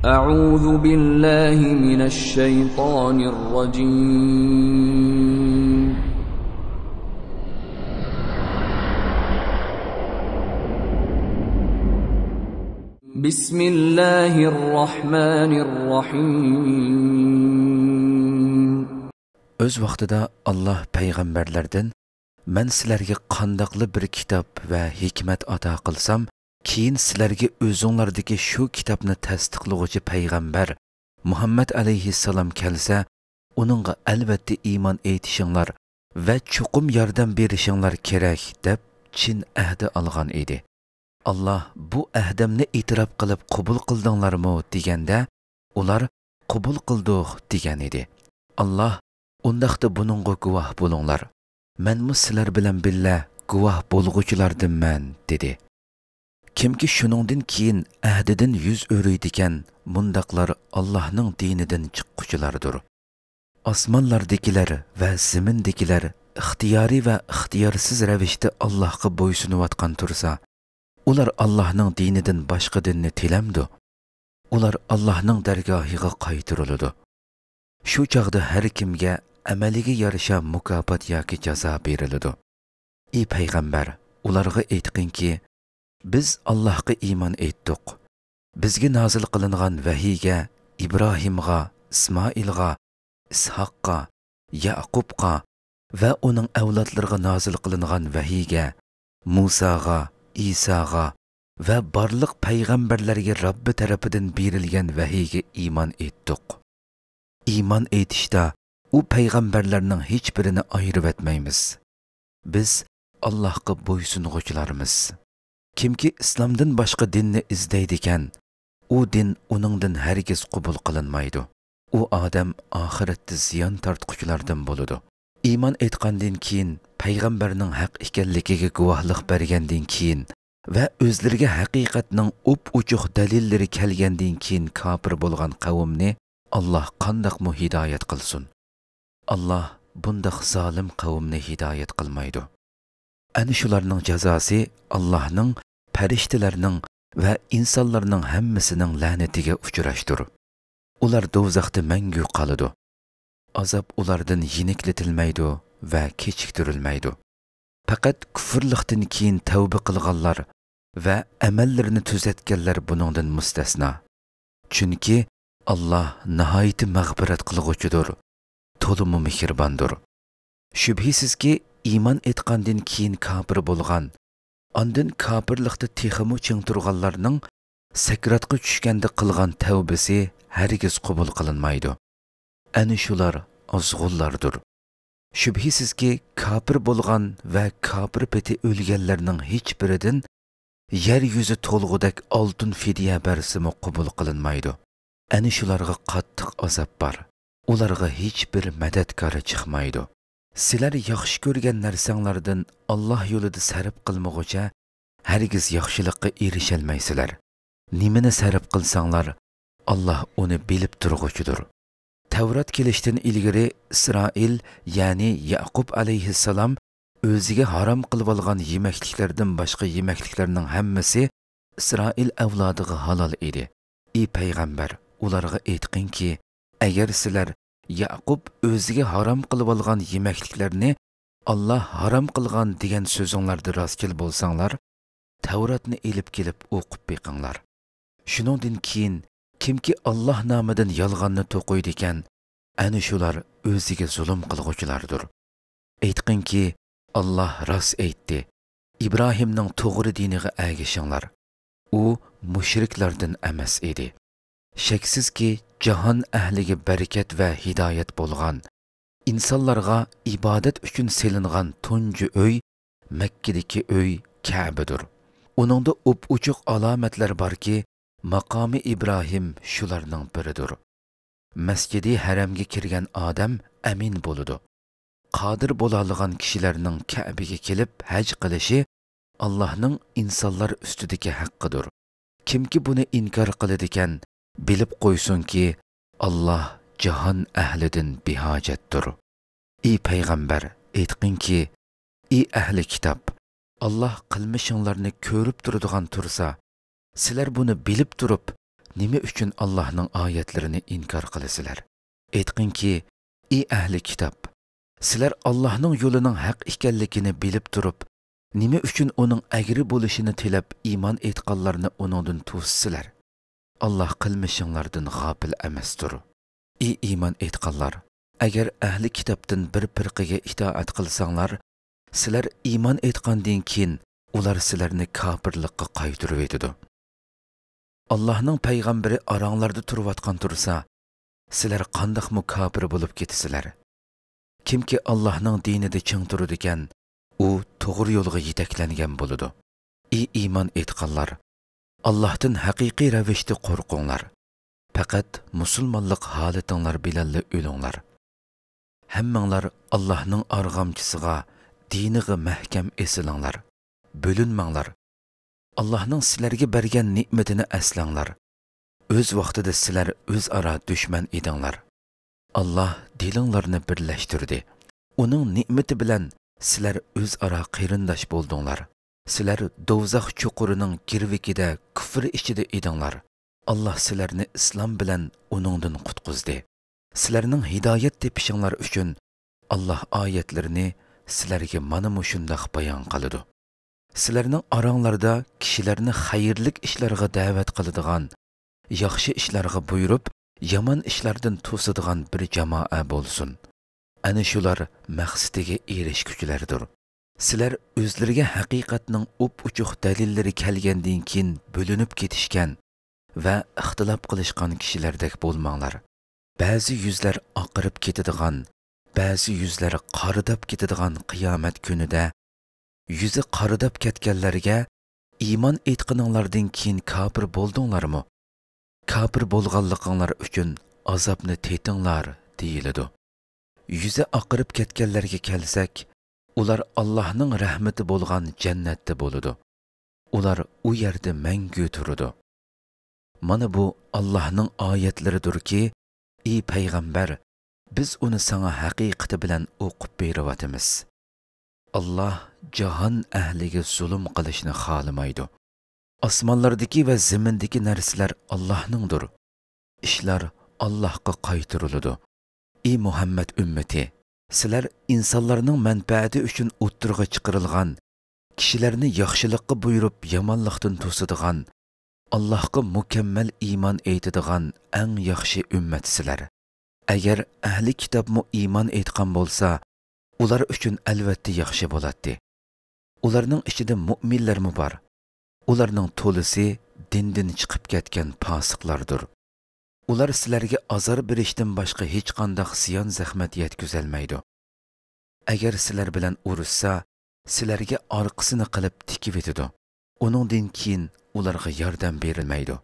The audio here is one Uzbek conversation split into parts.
أعوذ بالله من الشيطان الرجيم بسم الله الرحمن الرحيم Öz vaqtida Allah payg'ambarlardan men sizlarga qandoqli bir kitob va hikmat ato qilsam, keyin sizlarga o'zinglardagi shu kitobni tasdiqlovchi payg'ambar Muhammad alayhissalom kelsa, uningga albatta iymon etishinglar va chuqum yordam berishinglar kerak deb chin ahdi olgan edi. Allah bu ahdamni e'tirof qilib qabul qildinglarmi deganda, ular qabul qildik degan edi. Allah undaqda buningga guvoh bo'linglar. Menmi sizlar bilan billa guvoh bo'lg'uchilardanman dedi. Kimki shuningdan keyin ahdidan yuz o'riydigan mundaqlar Allohning dinidan chiqquvchilardir. Osmonlardagilar va zamindagilar ixtiyoriy va ixtiyorsiz ravishda Allohga bo'ysunayotgan tursa, ular Allohning dinidan boshqa dinni tilamdi. Ular Allohning dargohiga qaytariladi. Shu chaqda har kimga amaliga yarasha mukofot yoki jazo beriladi. Ey payg'ambar, ularga aytqinki, biz Allohga iymon etdik. Bizga nozil qilingan vahiyga Ibrohimga, Ismoilga, Ishoqqa, Yaqubqa va uning avlodlariga nozil qilingan vahiyga Musaga, Isaga va barliq payg'ambarlarga Robbi tarafidan berilgan vahiyga iymon etdik. İman etishda u payg'ambarlarning hech birini ayirib etmaymiz. Biz Allohga bo'ysunuvchilarmiz. Kimki islomdan boshqa dinni izlaydigan, u din uningdan hargiz qabul qilinmaydi. U odam oxiratda ziyon tortquchilardan bo'ladi. Iymon etgandan keyin, payg'ambarning haq ekanligiga guvohlik bergandan keyin va o'zlariga haqiqatning up-uchuq dalillari kelgandan keyin kofir bo'lgan qavmni Allah qandaqmı hidayet qilsin. Allah bundaq zalim qavmni hidayet qilmaydi. Ana shularning jazosi Allohning, farishtalarning va insonlarning hammasining la'natiga uchrashdir. Ular do'zaxda mangu qoladi. Azob ulardan yeniklatilmaydi va kechiktirilmaydi. Faqat kufrlikdan keyin tavba qilganlar va amallarini tuzatganlar buningdan mustasno. Chunki Allah nihayet mağfiret qilg'uchidir, to'liq mehribondir. Shubhisizki iymon etgandan keyin kofir bo'lgan, ondan kofirlikda texmu ching turganlarning sakratga tushganda qilgan tavbasi hargiz qabul qilinmaydi. Ana shular ozg'unlardir. Shubhisizki kofir bo'lgan va kofir peti o'lganlarning hech biridan yer yuzi to'lg'udak oltin fidya bersimi qabul qilinmaydi. Ana shularga qattiq azob bor. Ularga hech bir madadkori chiqmaydi. Sizlar yaxshi ko'rgan narsanglardan Alloh yo'lida sarf qilmoqcha hargiz yaxshilikqa erishalmaysizlar. Nimani sarf qilsanglar, Alloh uni bilib turg'uchidir. Tavrat kelishdan ilgari Isroil, ya'ni Yaqub alayhissalom o'ziga harom qilib olgan yemakliklardan boshqa yemakliklarning hammasi Isroil avlodiga halol edi. Ey payg'ambar, ularga aytqinki, agar sizlar Yaqub o'ziga harom qilib olgan yemakliklarni Alloh harom qilgan degan so'zinglarda rostchil bo'lsanglar, Tavratni elib kelib o'qib beqinglar. Shuningdan keyin kimki Alloh nomidan yolg'onni to'qiydi ekan, ana shular o'ziga zulm qilg'uvchilardir. Aytqinki, Alloh rost aytdi. Ibrohimning to'g'ri diniga agishinglar. U mushriklardan emas edi. Shaksizki jahon ahliga barakat va hidoyat bo'lgan, insonlarga ibodat uchun selingan tunji uy Makkadagi uy Ka'badir. Uningda up-uchuq alomatlar borki, maqomi Ibrohim shularning biridir. Masjidi haramga kirgan odam amin bo'ladi. Qodir bo'la olgan kishilarning Ka'baga kelib haj qilishi Allohning insonlar ustidagi haqqidir. Kimki buni inkor qiladigan, bilib qo'ysunki, Allah jahon ahlidan behojatdir. Ey payg'ambar, aytqinki, ey ahli kitob, Allah qilmishinglarni ko'rib turadigan tursa, sizlar buni bilib turib, nima uchun Allohning oyatlarini inkor qilasizlar? Aytqinki, ey ahli kitob, sizlar Allohning yo'lining haq ekanligini bilib turib, nima uchun uning agri bo'lishini tilab iymon etganlarni uningdan to'ssizlar? Alloh qilmishinglardan g'ofil emasdir. Ey iymon etganlar, agar ahli kitobdan bir firqaga itoat qilsanglar, sizlar iymon etgandan keyin ular sizlarni kofirlikqa qaytarib etadi. Allohning payg'ambari oranglarda turayotgan tursa, sizlar qandoqmi kofir bo'lib ketasizlar? Kimki Allohning dinida ching turadi ekan, u to'g'ri yo'lga yetaklangan bo'ladi. Ey iymon etganlar, Allohdan haqiqiy ravishda qo'rqinglar. Faqat musulmonlik holatinglar bilan o'linglar. Hammanglar Allohning arg'amchisiga, diniga mahkam esilinglar. Bo'linmanglar. Allohning sizlarga bergan ne'matini aslanglar. O'z vaqtida sizlar o'zaro dushman edinglar. Alloh dilinglarni birlashtirdi. Uning ne'mati bilan sizlar o'zaro qarindosh bo'ldinglar. Sizlar do'zax chuqurining kirvikida, kufr ichida edinglar. Alloh sizlarni islom bilan uningdan qutqizdi. Sizlarning hidoyat tepishinglar uchun Alloh oyatlarini sizlarga mana shundoq bayon qiladi. Sizlarning oranglarda kishilarni xayrlik ishlarga da'vat qiladigan, yaxshi ishlarga buyurib, yomon ishlardan to'sadigan bir jamoa bo'lsin. Ana shular maqsadiga erishguchilardir. Sizlar o'zlariga haqiqatning up-uchuq dalillari kelgandan keyin bo'linib ketishgan va ixtilof qilishgan kishilardek bo'lmanglar. Ba'zi yuzlar oqirib ketadigan, ba'zi yuzlar qoridab ketadigan qiyomat kunida yuzi qoridab ketganlarga iymon etqininglardan keyin kofir bo'ldinglarmi? Kofir bo'lganliginglar uchun azobni tetinglar deyiladi. Yuzi oqirib ketganlarga kelsak, ular Allohning rahmati bo'lgan jannatda bo'ladi. Ular u yerda mangu turadi. Mana bu Allohning oyatlaridirki, ey payg'ambar, biz uni sana haqiqati bilan o'qib beryapmiz. Alloh jahon ahliga zulm qilishni xohlamaydi. Osmonlardagi va zimindagi narsalar Allohningdir. Ishlar Allohga qaytariladi. Ey Muhammad ummati, sizlar insonlarning manfaati uchun o'ttirg'a chiqarilgan, kishilarni yaxshilikqa buyurib yomonlikdan to'sadigan, Allohga mukammal iymon etadigan eng yaxshi ummatsizlar. Agar ahli kitobmi iymon etgan bo'lsa, ular uchun albatta yaxshi bo'ladi. Ularning ichida mu'minlarmi bor? Ularning to'lisi dindan chiqib ketgan fosiqlardir. Ular sizlarga azor berishdan boshqa hech qanday ziyon zahmat yetkazolmaydi. Agar sizlar bilan urushsa, sizlarga orqasini qilib tikib etadi. Uningdan keyin ularga yordam berilmaydi.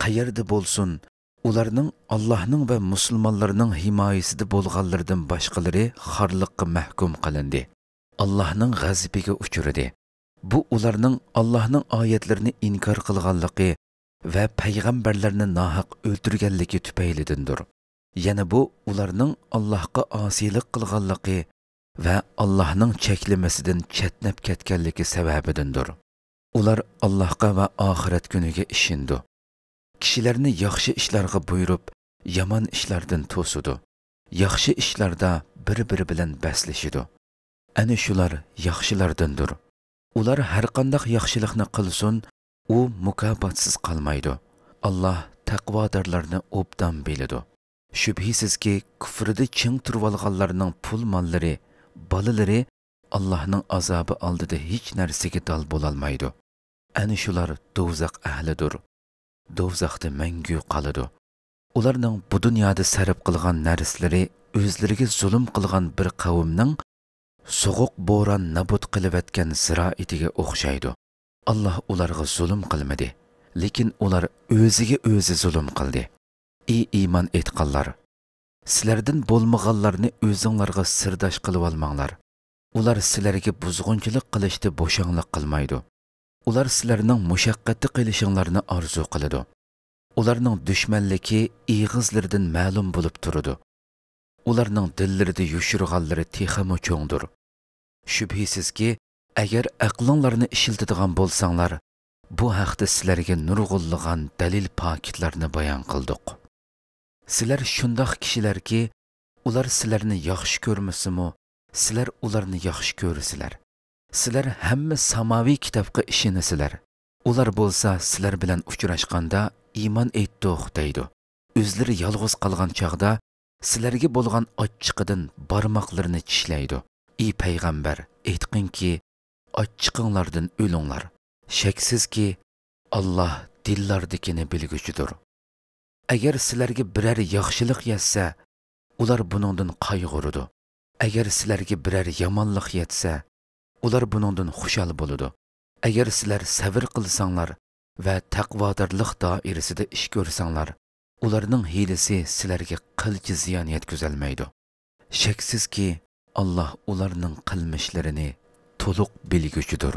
Qayerda bo'lsin, ularning Allohning va musulmonlarning himoyasida bo'lganlardan boshqalari xorliqqa mahkum qilindi. Allohning g'azabiga uchradi. Bu ularning Allohning oyatlarini inkor qilganligi va payg'ambarlarni nohaq o'ldirganligi tufaylidandir. Yana bu ularning Allohga osiylik qilganligi va Allohning cheklimasidan chetnab ketganligi sababidandir. Ular Allohga va oxirat kuniga ishindi. Kishilarni yaxshi ishlarga buyurib, yomon ishlardan to'sidi. Yaxshi ishlarda bir-biri bilan baslashidi. Ana shular yaxshilardandir. Ular har qanday yaxshilikni qilsin, u mukofotsiz qolmaydi. Alloh taqvodorlarni obdan biladi. Shubhisizki, kufrida ching turib olganlarning pul mollari, bolalari Allohning azobi oldida hech narsaga dal bo'la olmaydi. Ana shular do'zax ahlidir. Do'zaxda mangu qoladi. Ularning bu dunyoda sarf qilgan narsalari o'zlariga zulm qilgan bir qavmning so'g'uq bo'ron nabud qilayotgan ziroitiga o'xshaydi. Alloh ularga zulm qilmadi, lekin ular o'ziga o'zi zulm qildi. Ey iymon etganlar, sizlardan bo'lmaganlarni o'zinglarga sirdosh qilib olmanglar. Ular sizlarga buzg'unchilik qilishda bo'shanglik qilmaydi. Ular sizlarning mushaqqatli qilishinglarni orzu qiladi. Ularning dushmanligi ig'izlaridan ma'lum bo'lib turadi. Ularning dillarida yushirganlari texmi cho'ngdir. Shubhisizki, agar aqlinglarni ishiltadigan bo'lsanglar, bu haqda sizlarga nurg'unlagan dalil paketlarni bayon qildik. Sizlar shundoq kishilarki, ular sizlarni yaxshi ko'rmasimi, sizlar ularni yaxshi ko'rsizlar. Sizlar hamma samoviy kitobga ishonasizlar. Ular bo'lsa sizlar bilan uchrashganda iymon etdik deydi. O'zlari yolg'iz qolgan chaqda sizlarga bo'lgan ochiqidan barmoqlarini tishlaydi. Ey payg'ambar, aytqinki, ochiqinglardan o'linglar. Shaksizki, Alloh dillardikini bilguchidir. Agar sizlarga biror yaxshilik yetsa, ular buningdan qayg'uradi. Agar sizlarga biror yomonlik yetsa, ular buningdan xushal bo'ladi. Agar sizlar sabr qilsanglar va taqvodorlik doirasida ish ko'rsanglar, ularning hiylasi sizlarga qilchi ziyon yetkazolmaydi. Shaksizki, Alloh ularning qilmishlarini to'liq bilguchidir.